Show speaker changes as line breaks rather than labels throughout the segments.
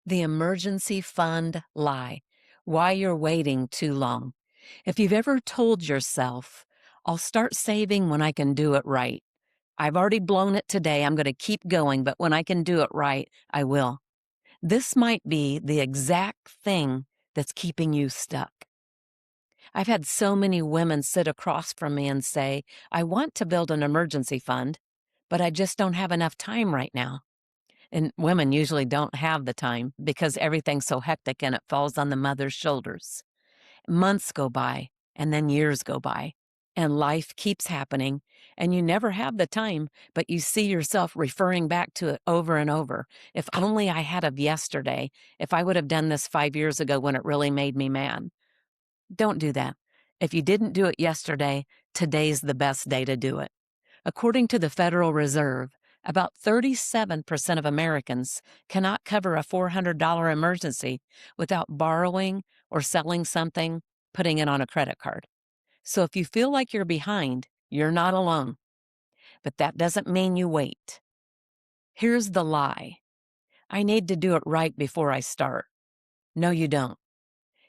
The emergency fund lie. Why you're waiting too long. If you've ever told yourself, I'll start saving when I can do it right. I've already blown it today. I'm going to keep going, but when I can do it right, I will. This might be the exact thing that's keeping you stuck. I've had so many women sit across from me and say, I want to build an emergency fund, but I just don't have enough time right now. And women usually don't have the time because everything's so hectic and it falls on the mother's shoulders. Months go by and then years go by and life keeps happening and you never have the time, but you see yourself referring back to it over and over. If only I had of yesterday, if I would have done this 5 years ago when it really made me mad. Don't do that. If you didn't do it yesterday, today's the best day to do it. According to the Federal Reserve, about 37% of Americans cannot cover a $400 emergency without borrowing or selling something, putting it on a credit card. So if you feel like you're behind, you're not alone. But that doesn't mean you wait. Here's the lie. I need to do it right before I start. No, you don't.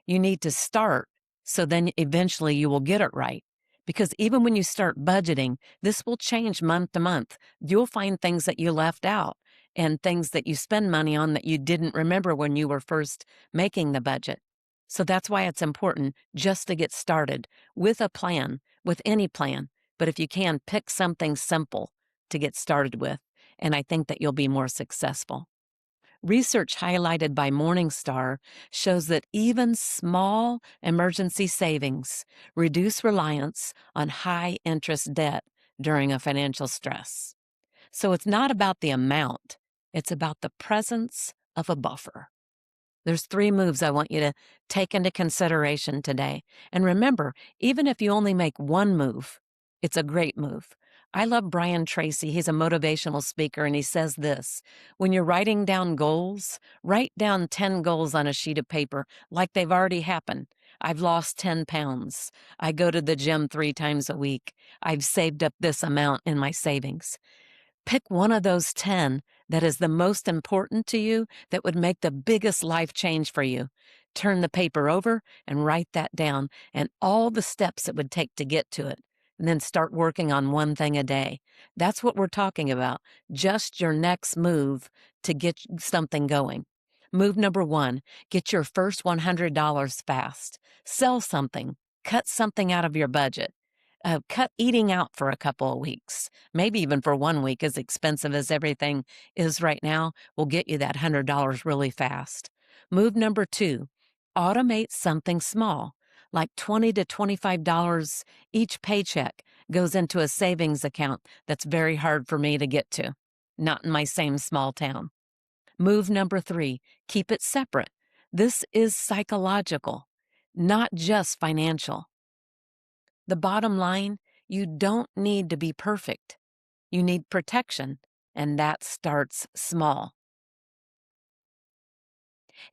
You need to start so then eventually you will get it right. Because even when you start budgeting, this will change month to month. You'll find things that you left out and things that you spend money on that you didn't remember when you were first making the budget. So that's why it's important just to get started with a plan, with any plan. But if you can, pick something simple to get started with. And I think that you'll be more successful. Research highlighted by Morningstar shows that even small emergency savings reduce reliance on high interest debt during a financial stress. So it's not about the amount, it's about the presence of a buffer. There's 3 moves I want you to take into consideration today. And remember, even if you only make one move, it's a great move. I love Brian Tracy. He's a motivational speaker, and he says this: when you're writing down goals, write down 10 goals on a sheet of paper like they've already happened. I've lost 10 pounds. I go to the gym 3 times a week. I've saved up this amount in my savings. Pick one of those 10 that is the most important to you, that would make the biggest life change for you. Turn the paper over and write that down and all the steps it would take to get to it. And then start working on one thing a day. That's what we're talking about. Just your next move to get something going. Move number 1, get your first $100 fast. Sell something. Cut something out of your budget. Cut eating out for a couple of weeks, maybe even for 1 week, as expensive as everything is right now, will get you that $100 really fast. Move number 2, automate something small, like $20 to $25 each paycheck goes into a savings account that's very hard for me to get to, not in my same small town. Move number 3, keep it separate. This is psychological, not just financial. The bottom line, you don't need to be perfect. You need protection, and that starts small.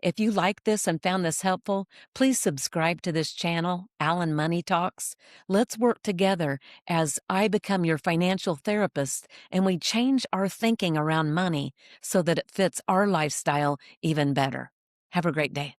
If you like this and found this helpful, please subscribe to this channel, Alan Money Talks. Let's work together as I become your financial therapist and we change our thinking around money so that it fits our lifestyle even better. Have a great day.